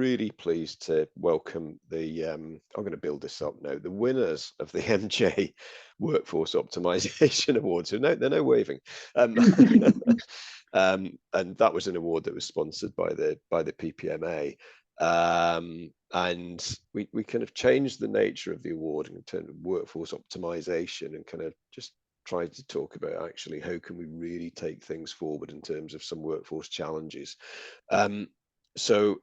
Really pleased to welcome the I'm going to build this up now, the winners of the MJ Workforce Optimization Awards. So they're no waving. And that was an award that was sponsored by the PPMA. And we kind of changed the nature of the award in terms of workforce optimization, and kind of just tried to talk about actually how can we really take things forward in terms of some workforce challenges. So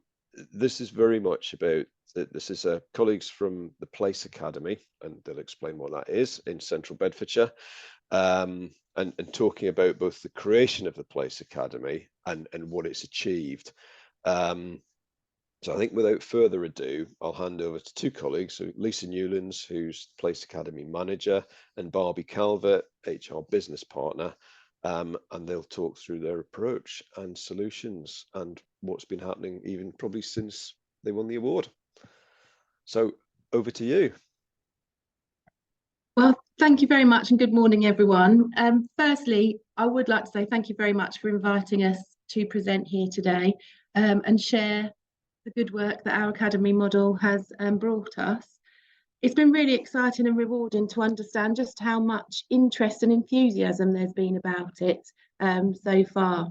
this is very much about, this is colleagues from the Place Academy, and they'll explain what that is, in Central Bedfordshire, and talking about both the creation of the Place Academy and what it's achieved. So I think without further ado, I'll hand over to two colleagues, so Lisa Newlands, who's Place Academy Manager, and Barbie Calvert, HR Business Partner, and they'll talk through their approach and solutions and what's been happening even probably since they won the award. So over to you. Well, thank you very much and good morning, everyone. Firstly, I would like to say thank you very much for inviting us to present here today and share the good work that our academy model has brought us. It's been really exciting and rewarding to understand just how much interest and enthusiasm there's been about it so far.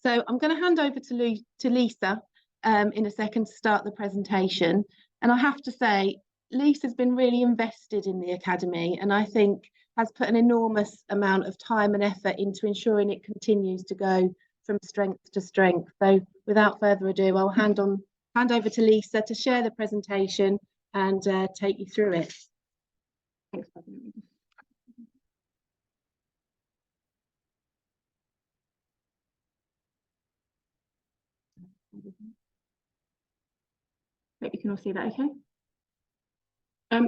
So I'm going to hand over to Lisa in a second to start the presentation. And I have to say, Lisa's been really invested in the academy, and I think has put an enormous amount of time and effort into ensuring it continues to go from strength to strength. So without further ado, I'll hand over to Lisa to share the presentation and take you through it. Thanks. Hope you can all see that okay.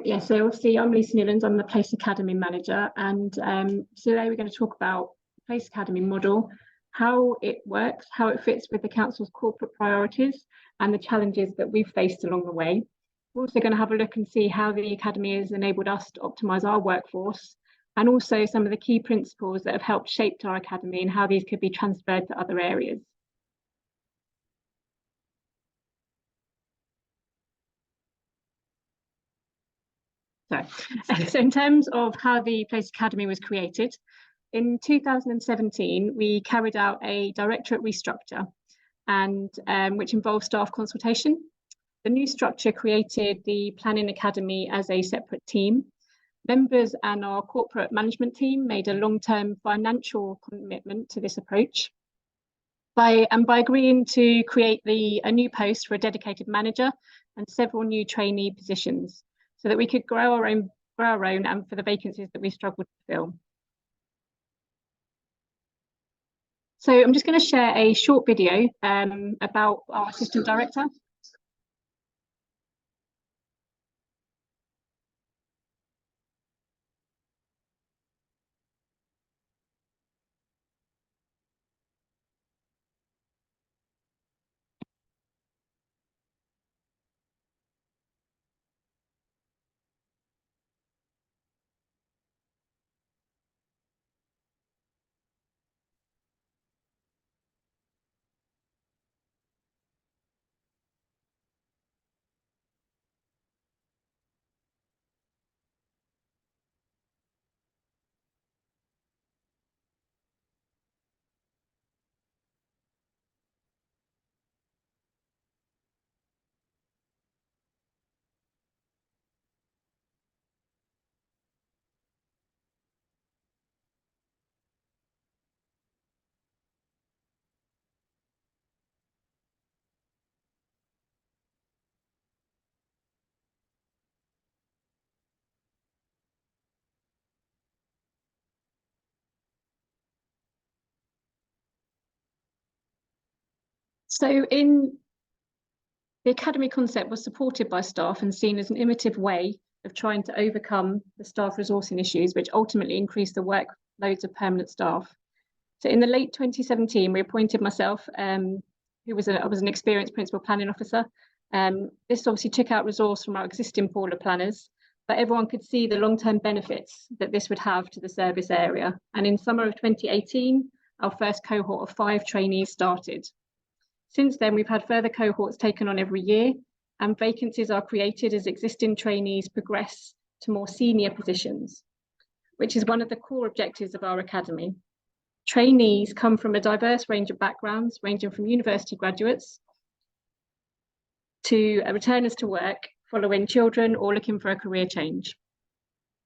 Yeah, so obviously I'm Lisa Newlands, I'm the Place Academy Manager, and today we're going to talk about the Place Academy model, how it works, how it fits with the council's corporate priorities and the challenges that we've faced along the way. We're also going to have a look and see how the academy has enabled us to optimise our workforce, and also some of the key principles that have helped shape our academy and how these could be transferred to other areas. So in terms of how the Place Academy was created, in 2017, we carried out a directorate restructure, and which involved staff consultation. The new structure created the Planning Academy as a separate team. Members and our corporate management team made a long-term financial commitment to this approach. By agreeing to create a new post for a dedicated manager and several new trainee positions, so that we could grow our own and for the vacancies that we struggled to fill. So I'm just going to share a short video about our assistant director. So the academy concept was supported by staff and seen as an innovative way of trying to overcome the staff resourcing issues, which ultimately increased the workloads of permanent staff. So in the late 2017, we appointed myself, I was an experienced principal planning officer. This obviously took out resource from our existing pool of planners, but everyone could see the long-term benefits that this would have to the service area. And in summer of 2018, our first cohort of 5 trainees started. Since then, we've had further cohorts taken on every year, and vacancies are created as existing trainees progress to more senior positions, which is one of the core objectives of our academy. Trainees come from a diverse range of backgrounds, ranging from university graduates to returners to work, following children or looking for a career change.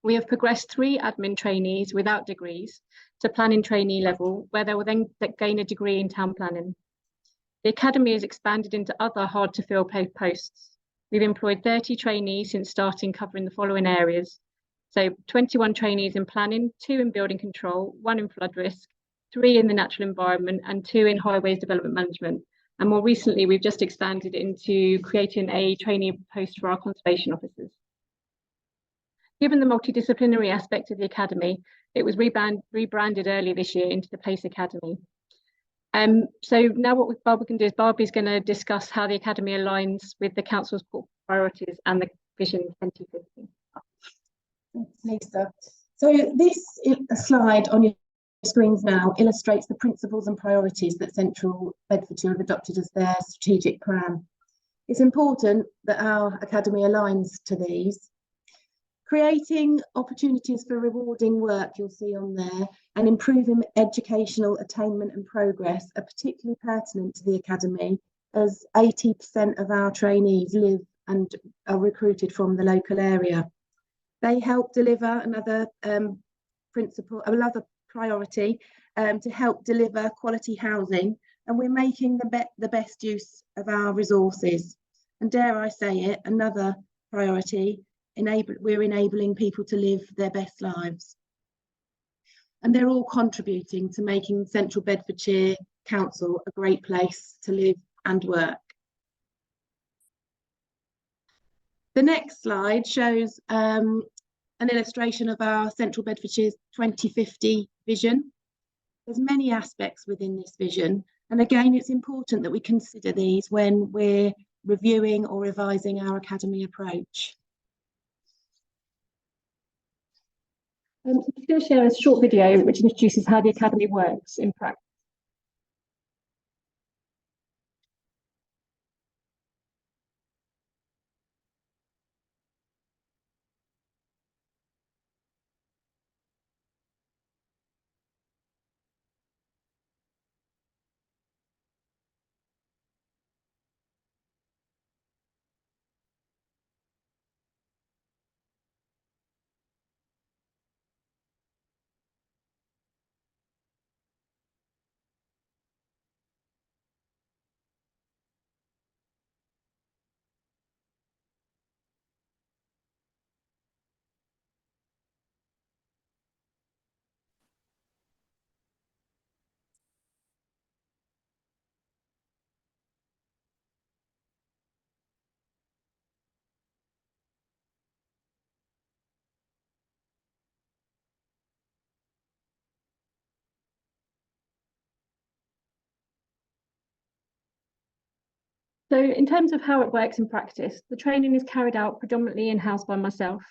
We have progressed 3 admin trainees without degrees to planning trainee level, where they will then gain a degree in town planning. The academy has expanded into other hard to fill posts. We've employed 30 trainees since starting, covering the following areas. So 21 trainees in planning, 2 in building control, 1 in flood risk, 3 in the natural environment and 2 in highways development management. And more recently, we've just expanded into creating a trainee post for our conservation officers. Given the multidisciplinary aspect of the academy, it was rebranded earlier this year into the Place Academy. So now what Barbara can do is Barbie's going to discuss how the academy aligns with the council's corporate priorities and the Vision 2050. Thanks, Lisa. So this slide on your screens now illustrates the principles and priorities that Central Bedfordshire have adopted as their strategic plan. It's important that our academy aligns to these. Creating opportunities for rewarding work, you'll see on there, and improving educational attainment and progress are particularly pertinent to the academy, as 80% of our trainees live and are recruited from the local area. They help deliver another priority to help deliver quality housing, and we're making the best use of our resources. And dare I say it, another priority, we're enabling people to live their best lives. And they're all contributing to making Central Bedfordshire Council a great place to live and work. The next slide shows an illustration of our Central Bedfordshire's 2050 vision. There's many aspects within this vision, and again, it's important that we consider these when we're reviewing or revising our academy approach. I'm going to share a short video which introduces how the academy works in practice. So in terms of how it works in practice, the training is carried out predominantly in-house by myself,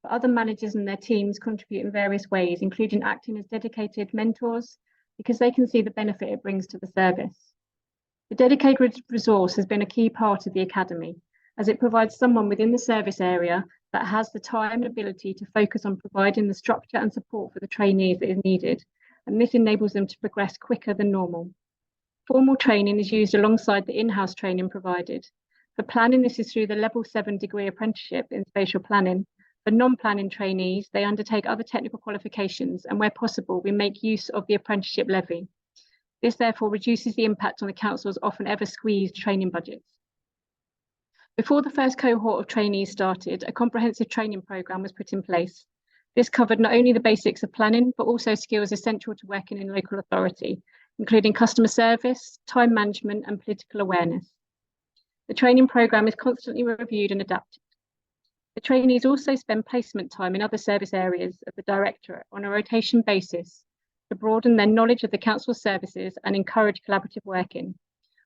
but other managers and their teams contribute in various ways, including acting as dedicated mentors, because they can see the benefit it brings to the service. The dedicated resource has been a key part of the academy, as it provides someone within the service area that has the time and ability to focus on providing the structure and support for the trainees that is needed, and this enables them to progress quicker than normal. Formal training is used alongside the in-house training provided. For planning, this is through the Level 7 degree apprenticeship in spatial planning. For non-planning trainees, they undertake other technical qualifications, and where possible, we make use of the apprenticeship levy. This therefore reduces the impact on the council's often ever squeezed training budgets. Before the first cohort of trainees started, a comprehensive training programme was put in place. This covered not only the basics of planning, but also skills essential to working in local authority, including customer service, time management, and political awareness. The training programme is constantly reviewed and adapted. The trainees also spend placement time in other service areas of the Directorate on a rotation basis to broaden their knowledge of the council's services and encourage collaborative working.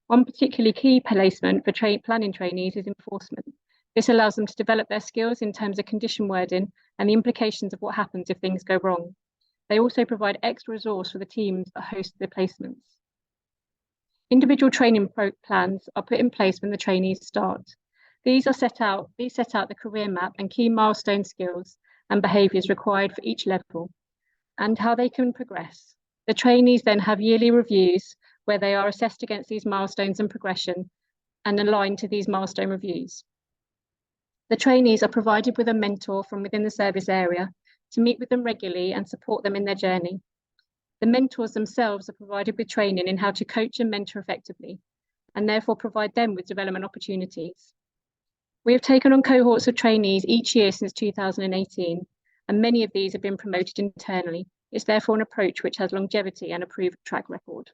One particularly key placement for planning trainees is enforcement. This allows them to develop their skills in terms of condition wording and the implications of what happens if things go wrong. They also provide extra resource for the teams that host the placements. Individual training plans are put in place when the trainees start. These set out the career map and key milestone skills and behaviours required for each level and how they can progress. The trainees then have yearly reviews where they are assessed against these milestones and progression and aligned to these milestone reviews. The trainees are provided with a mentor from within the service area to meet with them regularly and support them in their journey. The mentors themselves are provided with training in how to coach and mentor effectively, and therefore provide them with development opportunities. We have taken on cohorts of trainees each year since 2018, and many of these have been promoted internally. It's therefore an approach which has longevity and a proven track record.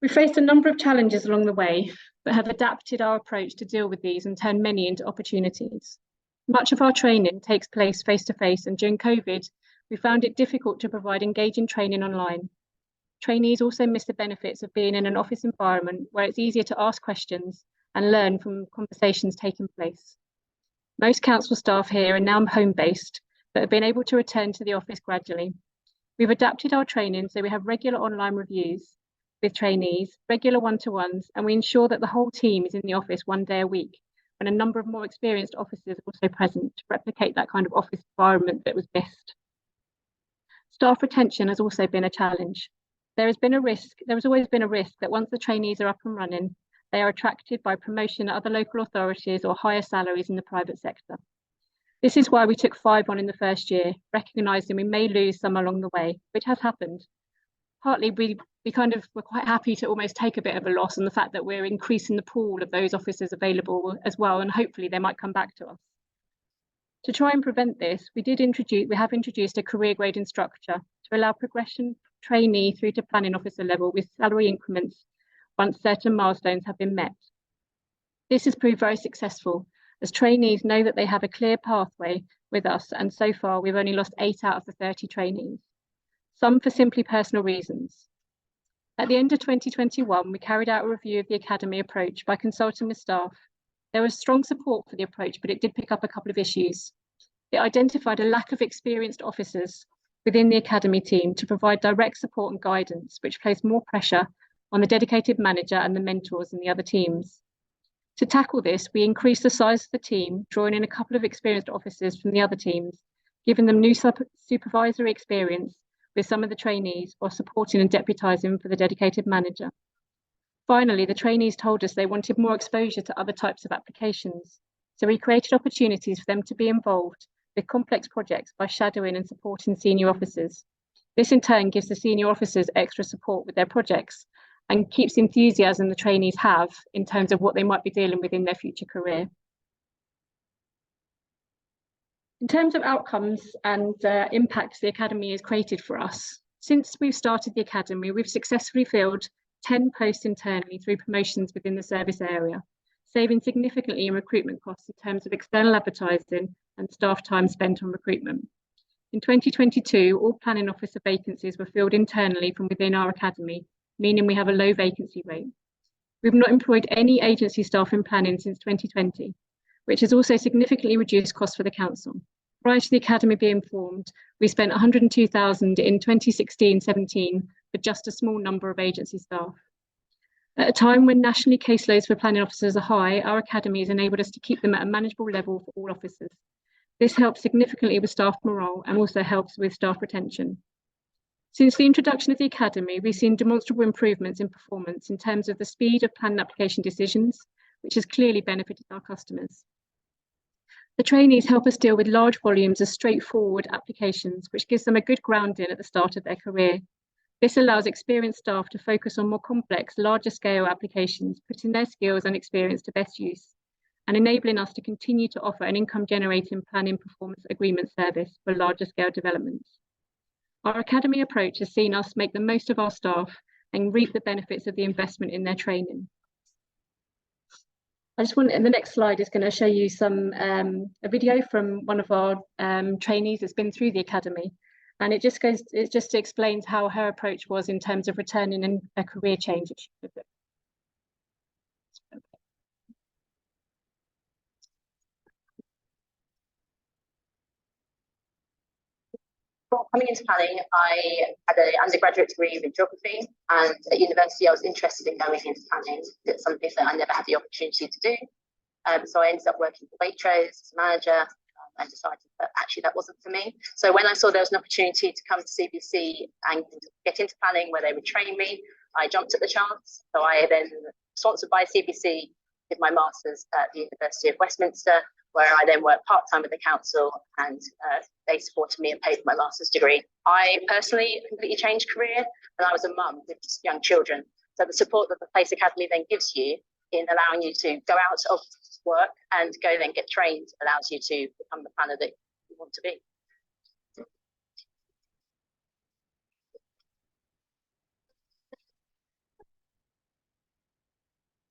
We faced a number of challenges along the way, but have adapted our approach to deal with these and turn many into opportunities. Much of our training takes place face-to-face, and during COVID, we found it difficult to provide engaging training online. Trainees also miss the benefits of being in an office environment where it's easier to ask questions and learn from conversations taking place. Most council staff here are now home-based, but have been able to return to the office gradually. We've adapted our training so we have regular online reviews with trainees, regular one-to-ones, and we ensure that the whole team is in the office 1 day a week, when a number of more experienced officers are also present to replicate that kind of office environment that was missed. Staff retention has also been a challenge. There has always been a risk that once the trainees are up and running, they are attracted by promotion at other local authorities or higher salaries in the private sector. This is why we took 5 on in the first year, recognising we may lose some along the way, which has happened. Partly we were quite happy to almost take a bit of a loss on the fact that we're increasing the pool of those officers available as well, and hopefully they might come back to us. To try and prevent this, we have introduced a career grading structure to allow progression trainee through to planning officer level with salary increments once certain milestones have been met. This has proved very successful, as trainees know that they have a clear pathway with us, and so far we've only lost 8 out of the 30 trainees, some for simply personal reasons. At the end of 2021, we carried out a review of the academy approach by consulting with staff. There was strong support for the approach, but it did pick up a couple of issues. It identified a lack of experienced officers within the academy team to provide direct support and guidance, which placed more pressure on the dedicated manager and the mentors in the other teams. To tackle this, we increased the size of the team, drawing in a couple of experienced officers from the other teams, giving them new supervisory experience with some of the trainees while supporting and deputising for the dedicated manager. Finally, the trainees told us they wanted more exposure to other types of applications, so we created opportunities for them to be involved with complex projects by shadowing and supporting senior officers. This in turn gives the senior officers extra support with their projects and keeps the enthusiasm the trainees have in terms of what they might be dealing with in their future career. In terms of outcomes and impacts the academy has created for us, since we've started the academy, we've successfully filled 10 posts internally through promotions within the service area, saving significantly in recruitment costs in terms of external advertising and staff time spent on recruitment. In 2022, all planning officer vacancies were filled internally from within our academy, meaning we have a low vacancy rate. We've not employed any agency staff in planning since 2020, which has also significantly reduced costs for the council. Prior to the academy being formed, we spent 102,000 in 2016-17 for just a small number of agency staff. At a time when nationally caseloads for planning officers are high, our academy has enabled us to keep them at a manageable level for all officers. This helps significantly with staff morale and also helps with staff retention. Since the introduction of the academy, we've seen demonstrable improvements in performance in terms of the speed of planning application decisions, which has clearly benefited our customers. The trainees help us deal with large volumes of straightforward applications, which gives them a good grounding at the start of their career. This allows experienced staff to focus on more complex, larger scale applications, putting their skills and experience to best use, and enabling us to continue to offer an income generating planning performance agreement service for larger scale developments. Our academy approach has seen us make the most of our staff and reap the benefits of the investment in their training. The next slide is going to show you a video from one of our trainees that's been through the academy. And it just explains how her approach was in terms of returning and a career change. coming into planning, I had an undergraduate degree in geography, and at university I was interested in going into planning. It's something that I never had the opportunity to do. So I ended up working for Waitrose as a manager, and decided that actually that wasn't for me. So when I saw there was an opportunity to come to CBC and get into planning where they would train me, I jumped at the chance. So I then, sponsored by CBC, did my master's at the University of Westminster, where I then worked part-time with the council, and they supported me and paid for my master's degree. I personally completely changed career when I was a mum with young children. So the support that the Place Academy then gives you in allowing you to go out of work and go then get trained allows you to become the planner that you want to be.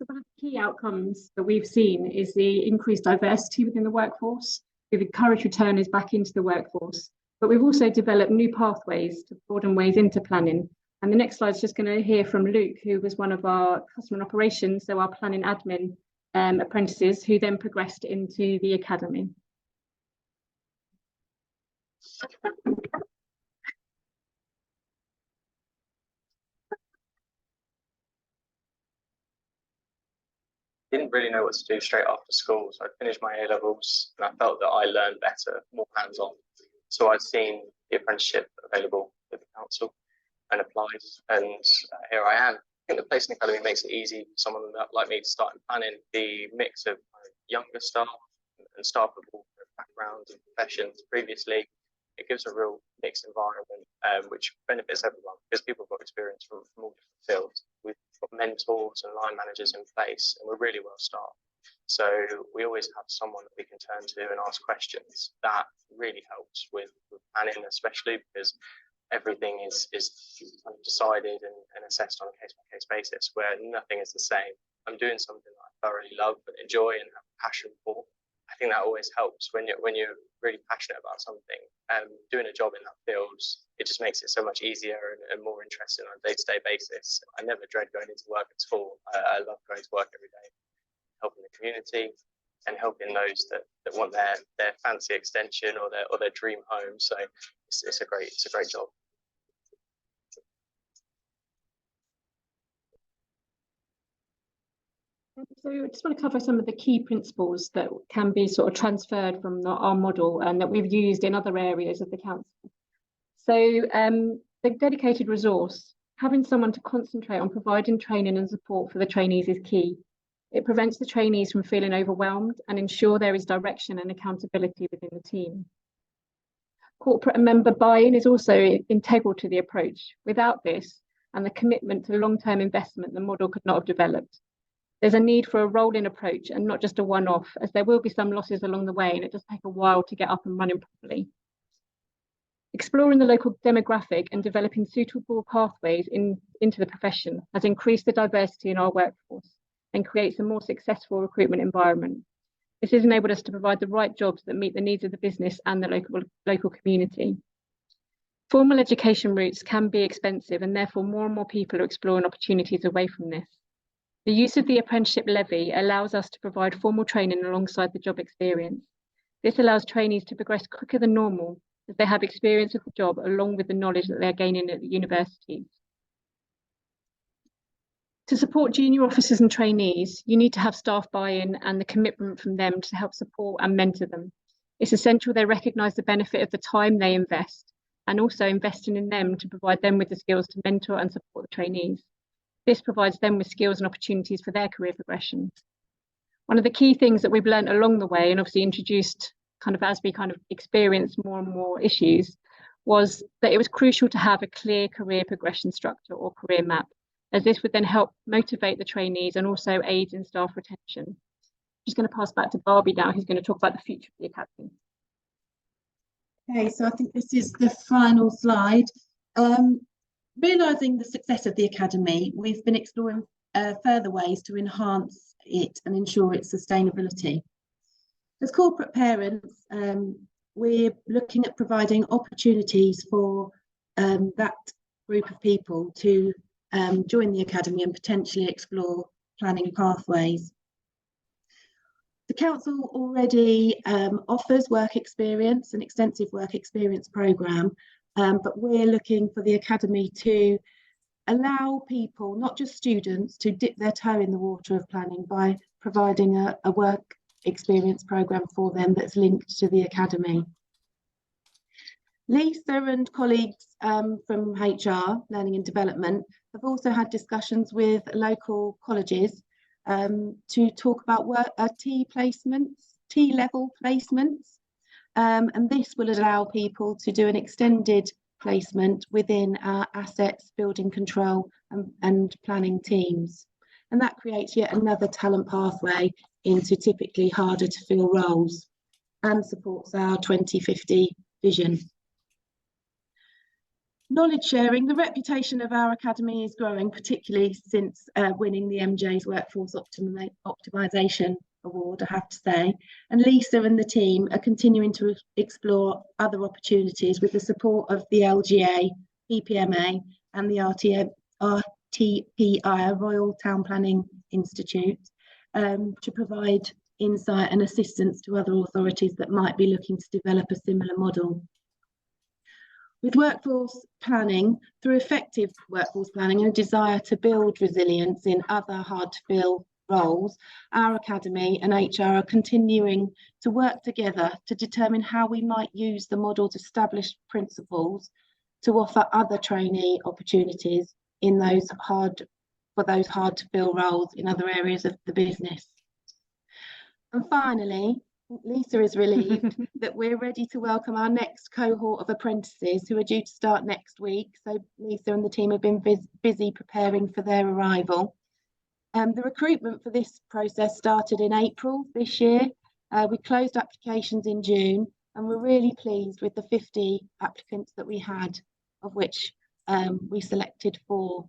One of the key outcomes that we've seen is the increased diversity within the workforce. We've encouraged returners back into the workforce, but we've also developed new pathways to broaden ways into planning. And the next slide is just going to hear from Luke, who was one of our customer operations, so our planning admin apprentices, who then progressed into the academy. Didn't really know what to do straight after school, so I finished my A-levels and I felt that I learned better, more hands-on. So I'd seen the apprenticeship available with the council and applied, and here I am. I think the Placing Academy makes it easy for someone like me to start in planning. The mix of younger staff and staff with all backgrounds and professions previously, it gives a real mixed environment, which benefits everyone because people have got experience from all different fields. We've got mentors and line managers in place, and we're really well staffed. So we always have someone that we can turn to and ask questions. That really helps with planning, especially because everything is kind of decided and assessed on a case-by-case basis, where nothing is the same. I'm doing something that I thoroughly love and enjoy and have passion for. I think that always helps when you're really passionate about something. Doing a job in that field, it just makes it so much easier and more interesting on a day-to-day basis. I never dread going into work at all. I love going to work every day, helping the community and helping those that want their fancy extension or their dream home. So it's a great job. So I just want to cover some of the key principles that can be sort of transferred from our model and that we've used in other areas of the council. So the dedicated resource, having someone to concentrate on providing training and support for the trainees is key. It prevents the trainees from feeling overwhelmed and ensure there is direction and accountability within the team. Corporate and member buy-in is also integral to the approach. Without this and the commitment to long-term investment, the model could not have developed. There's a need for a rolling approach and not just a one-off, as there will be some losses along the way and it does take a while to get up and running properly. Exploring the local demographic and developing suitable pathways into the profession has increased the diversity in our workforce and creates a more successful recruitment environment. This has enabled us to provide the right jobs that meet the needs of the business and the local community. Formal education routes can be expensive and therefore more and more people are exploring opportunities away from this. The use of the apprenticeship levy allows us to provide formal training alongside the job experience. This allows trainees to progress quicker than normal as they have experience of the job along with the knowledge that they're gaining at the universities. To support junior officers and trainees, you need to have staff buy-in and the commitment from them to help support and mentor them. It's essential they recognise the benefit of the time they invest and also investing in them to provide them with the skills to mentor and support the trainees. This provides them with skills and opportunities for their career progression. One of the key things that we've learned along the way and obviously introduced as we experience more and more issues was that it was crucial to have a clear career progression structure or career map, as this would then help motivate the trainees and also aid in staff retention. I'm just going to pass back to Barbie now, who's going to talk about the future of the academy. Okay, so I think this is the final slide. Realising the success of the Academy, we've been exploring further ways to enhance it and ensure its sustainability. As corporate parents, we're looking at providing opportunities for that group of people to join the Academy and potentially explore planning pathways. The council already offers work experience, an extensive work experience programme, but we're looking for the academy to allow people, not just students, to dip their toe in the water of planning by providing a work experience programme for them that's linked to the academy. Lisa and colleagues from HR, Learning and Development, have also had discussions with local colleges to talk about T-level placements, and this will allow people to do an extended placement within our assets, building control and planning teams. And that creates yet another talent pathway into typically harder to fill roles and supports our 2050 vision. Knowledge sharing. The reputation of our academy is growing, particularly since winning the MJ's Workforce Optimisation Award, I have to say. And Lisa and the team are continuing to explore other opportunities with the support of the LGA, EPMA and the RTPI, Royal Town Planning Institute, to provide insight and assistance to other authorities that might be looking to develop a similar model. With workforce planning, through effective workforce planning and a desire to build resilience in other hard to fill roles, our academy and HR are continuing to work together to determine how we might use the model's established principles to offer other trainee opportunities in those hard to fill roles in other areas of the business. And finally, Lisa is relieved that we're ready to welcome our next cohort of apprentices who are due to start next week. So Lisa and the team have been busy preparing for their arrival. The recruitment for this process started in April this year. We closed applications in June, and we're really pleased with the 50 applicants that we had, of which we selected 4.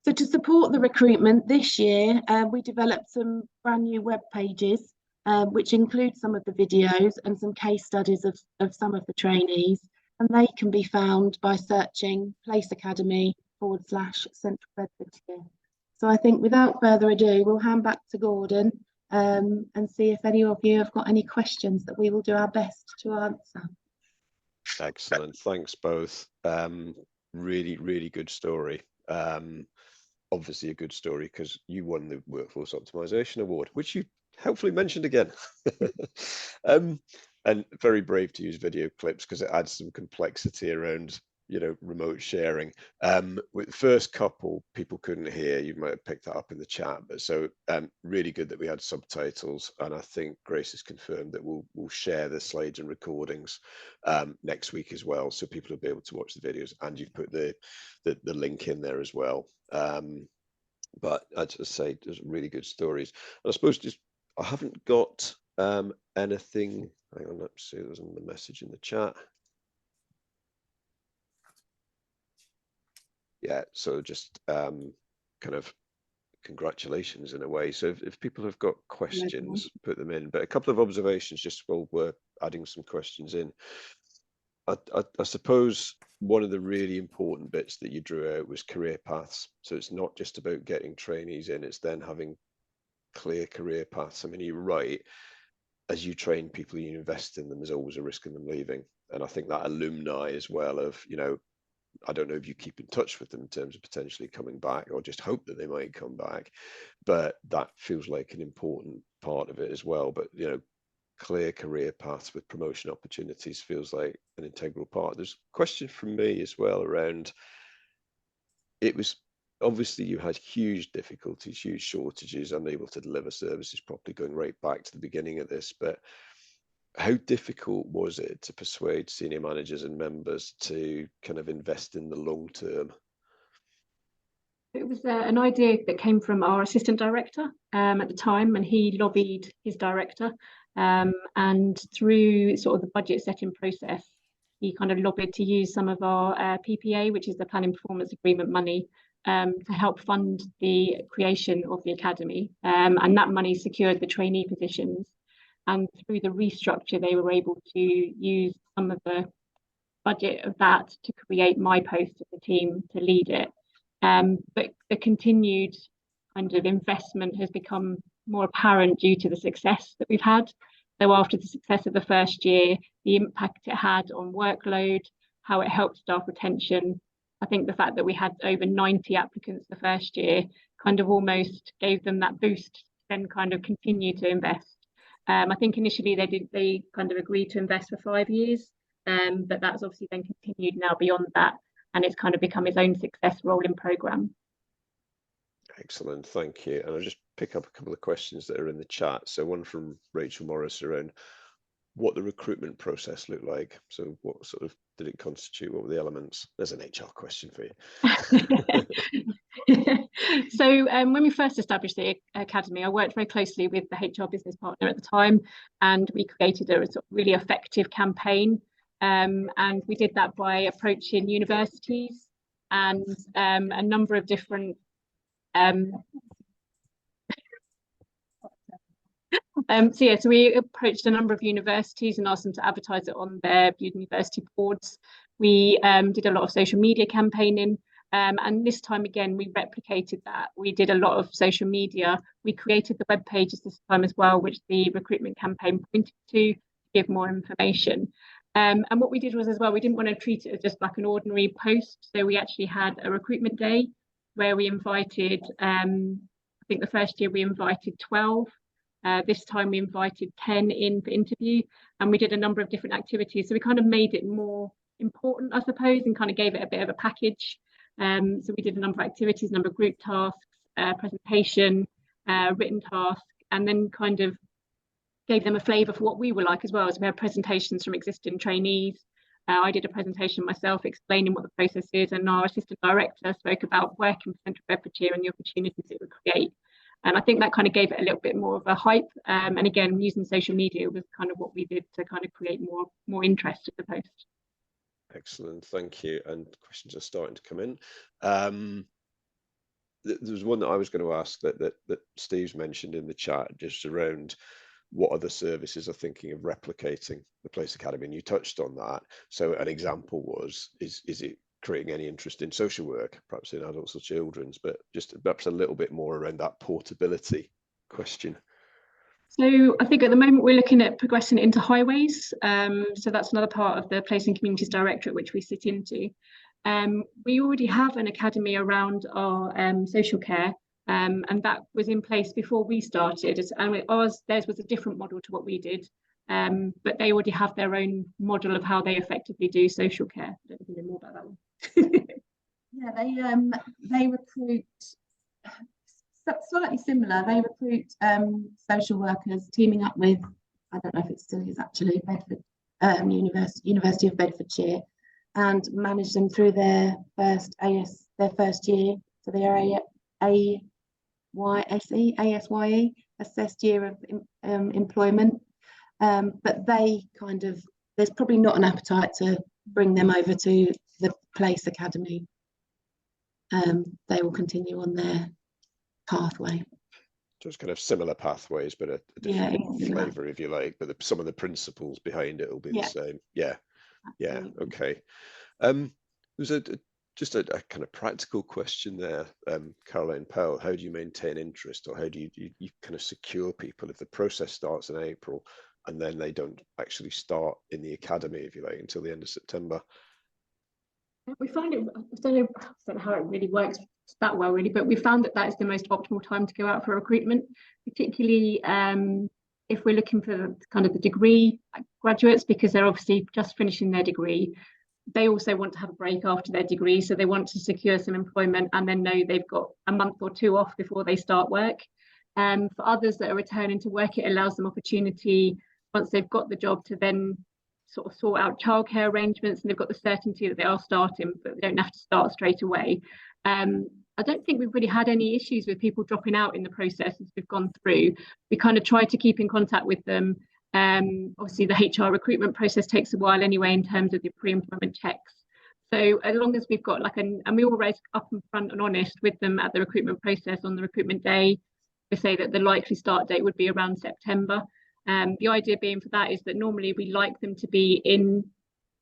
So to support the recruitment this year, we developed some brand new web pages, which include some of the videos and some case studies of some of the trainees, and they can be found by searching Place Academy /Central Bedfordshire. So I think without further ado, we'll hand back to Gordon and see if any of you have got any questions that we will do our best to answer. Excellent, thanks both. Really, really good story. Obviously a good story because you won the Workforce Optimisation Award, which you helpfully mentioned again. And very brave to use video clips because it adds some complexity around, you know, remote sharing. With the first couple, people couldn't hear. You might have picked that up in the chat, but so really good that we had subtitles. And I think Grace has confirmed that we'll share the slides and recordings next week as well, so people will be able to watch the videos. And you've put the link in there as well. But I'd just say there's really good stories. And I suppose just I haven't got anything. Hang on, let's see. There's the message in the chat. Yeah, so just kind of congratulations in a way. So if people have got questions, put them in. But a couple of observations just while we're adding some questions in. I suppose one of the really important bits that you drew out was career paths. So it's not just about getting trainees in, it's then having clear career paths. I mean, you're right. As you train people, you invest in them, there's always a risk in them leaving. And I think that alumni as well of, you know, I don't know if you keep in touch with them in terms of potentially coming back or just hope that they might come back, but that feels like an important part of it as well. But, you know, clear career paths with promotion opportunities feels like an integral part. There's a question from me as well around, it was obviously you had huge difficulties, huge shortages, unable to deliver services properly, going right back to the beginning of this, but how difficult was it to persuade senior managers and members to kind of invest in the long term? It was an idea that came from our assistant director at the time, and he lobbied his director. And through sort of the budget setting process, he kind of lobbied to use some of our PPA, which is the Planning Performance Agreement money, to help fund the creation of the academy. And that money secured the trainee positions. And through the restructure, they were able to use some of the budget of that to create my post of the team to lead it. But the continued kind of investment has become more apparent due to the success that we've had. So after the success of the first year, the impact it had on workload, how it helped staff retention. I think the fact that we had over 90 applicants the first year kind of almost gave them that boost to then kind of continue to invest. I think initially they kind of agreed to invest for 5 years, but that's obviously then continued now beyond that, and it's kind of become its own success rolling programme. Excellent, thank you. And I'll just pick up a couple of questions that are in the chat. So one from Rachel Morris around what the recruitment process looked like. So what sort of did it constitute? What were the elements? There's an HR question for you. So when we first established the academy, I worked very closely with the HR business partner at the time, and we created a sort of really effective campaign. And we did that by approaching universities and a number of different so we approached a number of universities and asked them to advertise it on their university boards. We did a lot of social media campaigning, and this time again we replicated that. We did a lot of social media. We created the web pages this time as well, which the recruitment campaign pointed to give more information. And what we did was as well, we didn't want to treat it as just like an ordinary post, so we actually had a recruitment day where we invited, I think the first year we invited 12. This time we invited 10 in for interview, and we did a number of different activities. So we kind of made it more important, I suppose, and kind of gave it a bit of a package. So we did a number of activities, a number of group tasks, presentation, written tasks, and then kind of gave them a flavour for what we were like as well. So we had presentations from existing trainees. I did a presentation myself explaining what the process is, and our assistant director spoke about working with Central Bedfordshire and the opportunities it would create. And I think that kind of gave it a little bit more of a hype. And again, using social media was kind of what we did to kind of create more interest in the post. Excellent, thank you. And questions are starting to come in. There was one that I was going to ask that Steve's mentioned in the chat, just around what other services are thinking of replicating the Place Academy, and you touched on that. So an example was, is it creating any interest in social work, perhaps in adults or children's, but just perhaps a little bit more around that portability question? So I think at the moment we're looking at progressing into highways. So that's another part of the Place and Communities Directorate which we sit into. We already have an academy around our social care, and that was in place before we started. And theirs was a different model to what we did, but they already have their own model of how they effectively do social care. I don't know more about that one. Yeah, they recruit slightly similar. They recruit social workers, teaming up with, I don't know if it still is actually, Bedford University of Bedfordshire, and manage them through their first year. So they are ASYE, assessed year of employment. But they kind of, there's probably not an appetite to bring them over to the Place Academy. They will continue on their pathway. So it's kind of similar pathways, but a different flavour, if you like, but some of the principles behind it will be the same. Yeah, okay. There's just a kind of practical question there, Caroline Powell. How do you maintain interest, or how do you kind of secure people if the process starts in April and then they don't actually start in the academy, if you like, until the end of September? We find it, I don't know how it really works that well really, but we found that is the most optimal time to go out for recruitment, particularly if we're looking for kind of the degree graduates, because they're obviously just finishing their degree. They also want to have a break after their degree, so they want to secure some employment and then know they've got a month or two off before they start work. For others that are returning to work, it allows them opportunity once they've got the job to then sort of sort out childcare arrangements, and they've got the certainty that they are starting, but they don't have to start straight away. I don't think we've really had any issues with people dropping out in the process as we've gone through. We kind of try to keep in contact with them. Obviously the HR recruitment process takes a while anyway in terms of the pre-employment checks. So as long as we've got and we always up and front and honest with them at the recruitment process on the recruitment day, we say that the likely start date would be around September. The idea being for that is that normally we like them to be in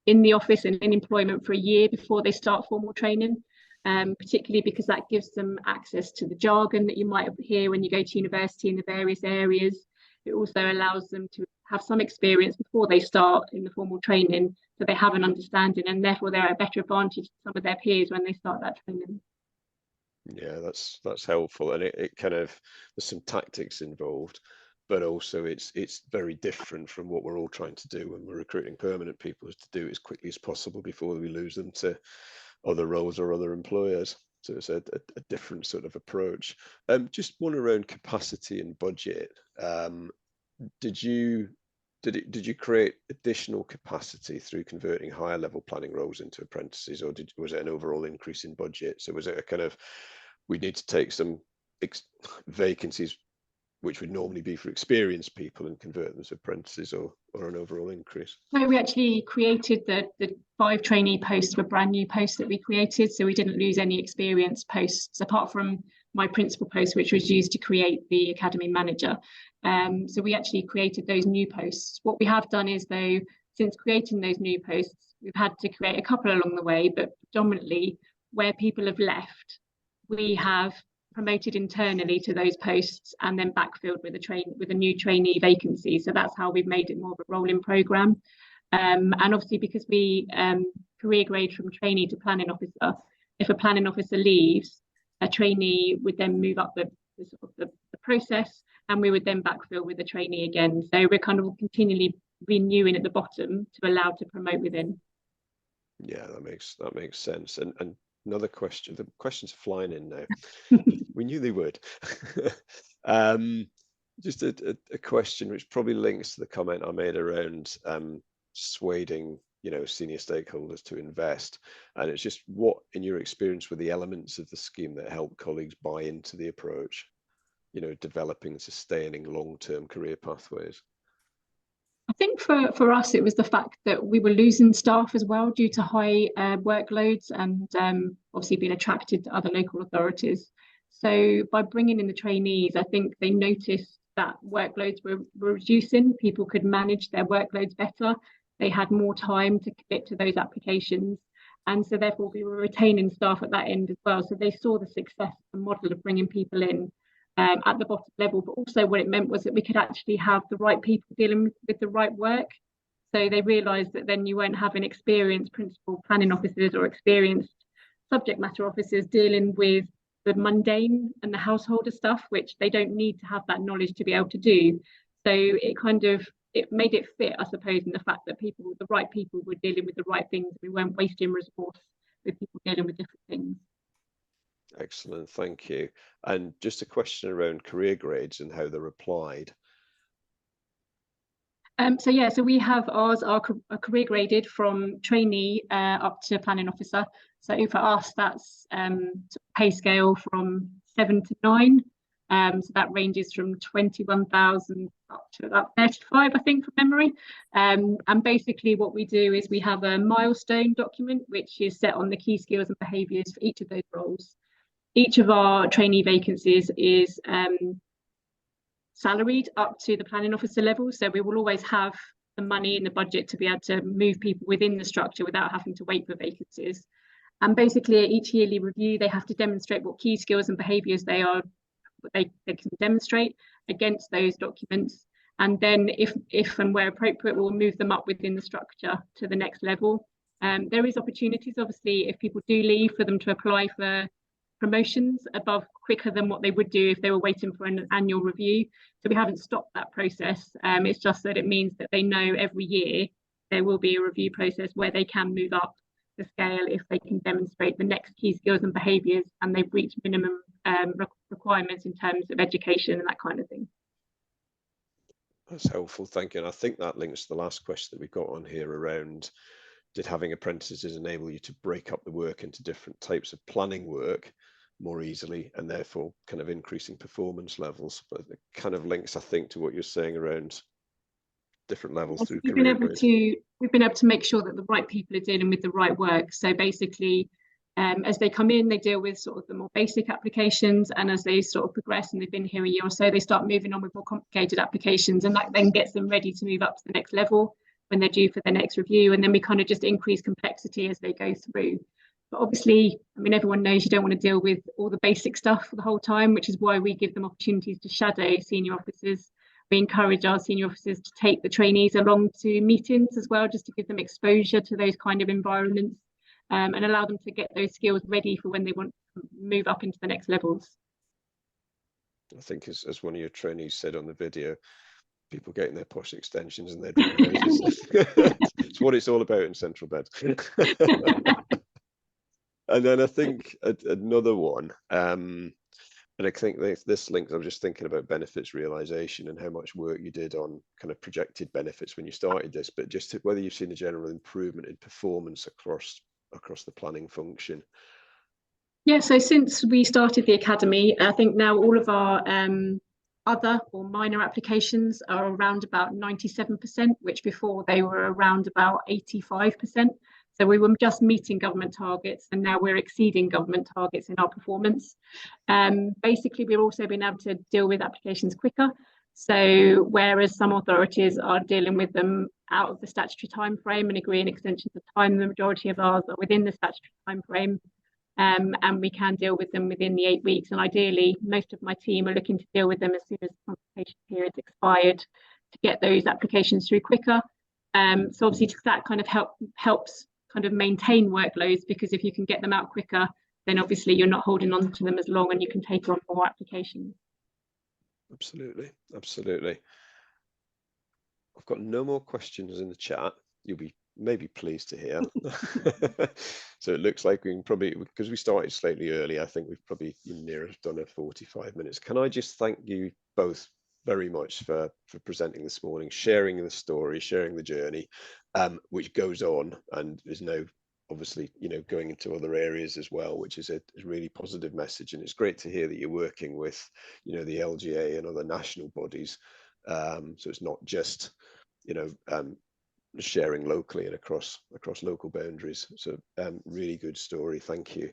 the office and in employment for a year before they start formal training, particularly because that gives them access to the jargon that you might hear when you go to university in the various areas. it also allows them to have some experience before they start in the formal training, so they have an understanding, and therefore they're at a better advantage to some of their peers when they start that training. Yeah, that's helpful, and it kind of, there's some tactics involved, but also it's very different from what we're all trying to do when we're recruiting permanent people, is to do it as quickly as possible before we lose them to other roles or other employers. So it's a different sort of approach. Just one around capacity and budget. Did you create additional capacity through converting higher level planning roles into apprentices, or was it an overall increase in budget? So was it a kind of, we need to take some vacancies which would normally be for experienced people and convert them to apprentices, or an overall increase? No, we actually created the 5 trainee posts were brand new posts that we created, so we didn't lose any experienced posts apart from my principal post, which was used to create the academy manager. So we actually created those new posts. What we have done is, though, since creating those new posts, we've had to create a couple along the way, but predominantly where people have left, we have promoted internally to those posts and then backfilled with a new trainee vacancy. So that's how we've made it more of a rolling programme. And obviously, because we career grade from trainee to planning officer, if a planning officer leaves, a trainee would then move up the process, and we would then backfill with a trainee again. So we're kind of continually renewing at the bottom to allow to promote within. Yeah, that makes sense. And another question, the questions are flying in now. We knew they would. Just a question which probably links to the comment I made around persuading, senior stakeholders to invest. And it's just, what, in your experience, were the elements of the scheme that help colleagues buy into the approach, developing sustaining long-term career pathways? I think for us, it was the fact that we were losing staff as well due to high workloads and obviously being attracted to other local authorities. So by bringing in the trainees, I think they noticed that workloads were reducing. People could manage their workloads better. They had more time to commit to those applications. And so therefore we were retaining staff at that end as well. So they saw the success of the model of bringing people in at the bottom level, but also what it meant was that we could actually have the right people dealing with the right work. So they realised that then you weren't having experienced principal planning officers or experienced subject matter officers dealing with the mundane and the householder stuff, which they don't need to have that knowledge to be able to do. So it made it fit, I suppose, in the fact that the right people were dealing with the right things. We weren't wasting resource with people dealing with different things. Excellent, thank you. And just a question around career grades and how they're applied. So we have ours are career graded from trainee up to planning officer. So for us, that's pay scale from 7 to 9. So that ranges from 21,000 up to about 35, I think, from memory. And basically what we do is we have a milestone document, which is set on the key skills and behaviours for each of those roles. Each of our trainee vacancies is salaried up to the planning officer level. So we will always have the money in the budget to be able to move people within the structure without having to wait for vacancies. And basically at each yearly review, they have to demonstrate what key skills and behaviours they can demonstrate against those documents. And then if and where appropriate, we'll move them up within the structure to the next level. There is opportunities, obviously, if people do leave, for them to apply for promotions above quicker than what they would do if they were waiting for an annual review. So we haven't stopped that process. It's just that it means that they know every year there will be a review process where they can move up the scale if they can demonstrate the next key skills and behaviours and they've reached minimum requirements in terms of education and that kind of thing. That's helpful, thank you. And I think that links to the last question that we've got on here around, did having apprentices enable you to break up the work into different types of planning work more easily and therefore kind of increasing performance levels? But it kind of links, I think, to what you're saying around different levels through career grades. We've been able to make sure that the right people are dealing with the right work. So basically, as they come in, they deal with sort of the more basic applications, and as they sort of progress and they've been here a year or so, they start moving on with more complicated applications, and that then gets them ready to move up to the next level when they're due for the next review. And then we kind of just increase complexity as they go through. But obviously, I mean, everyone knows you don't want to deal with all the basic stuff the whole time, which is why we give them opportunities to shadow senior officers. we encourage our senior officers to take the trainees along to meetings as well, just to give them exposure to those kind of environments, and allow them to get those skills ready for when they want to move up into the next levels. I think as one of your trainees said on the video, people getting their posh extensions and their dream houses. It's what it's all about in Central Bed. And then I think another one, and I think this links, I was just thinking about benefits realization and how much work you did on kind of projected benefits when you started this, but just whether you've seen a general improvement in performance across the planning function. Yeah, so since we started the academy, I think now all of our other or minor applications are around about 97%, which before they were around about 85%. So we were just meeting government targets, and now we're exceeding government targets in our performance. Basically, we've also been able to deal with applications quicker. So whereas some authorities are dealing with them out of the statutory time frame and agreeing extensions of time, the majority of ours are within the statutory time frame. And we can deal with them within the 8 weeks. And ideally, most of my team are looking to deal with them as soon as the consultation period's expired to get those applications through quicker. So obviously that kind of helps kind of maintain workloads, because if you can get them out quicker, then obviously you're not holding on to them as long and you can take on more applications. Absolutely, absolutely. I've got no more questions in the chat. You'll be maybe pleased to hear. So it looks like we can probably, because we started slightly early, I think we've probably near done a 45 minutes. Can I just thank you both very much for presenting this morning, sharing the story, sharing the journey, which goes on and is now obviously, you know, going into other areas as well, which is a really positive message. And it's great to hear that you're working with, you know, the LGA and other national bodies. So it's not just, you know, sharing locally and across local boundaries. So really good story. Thank you.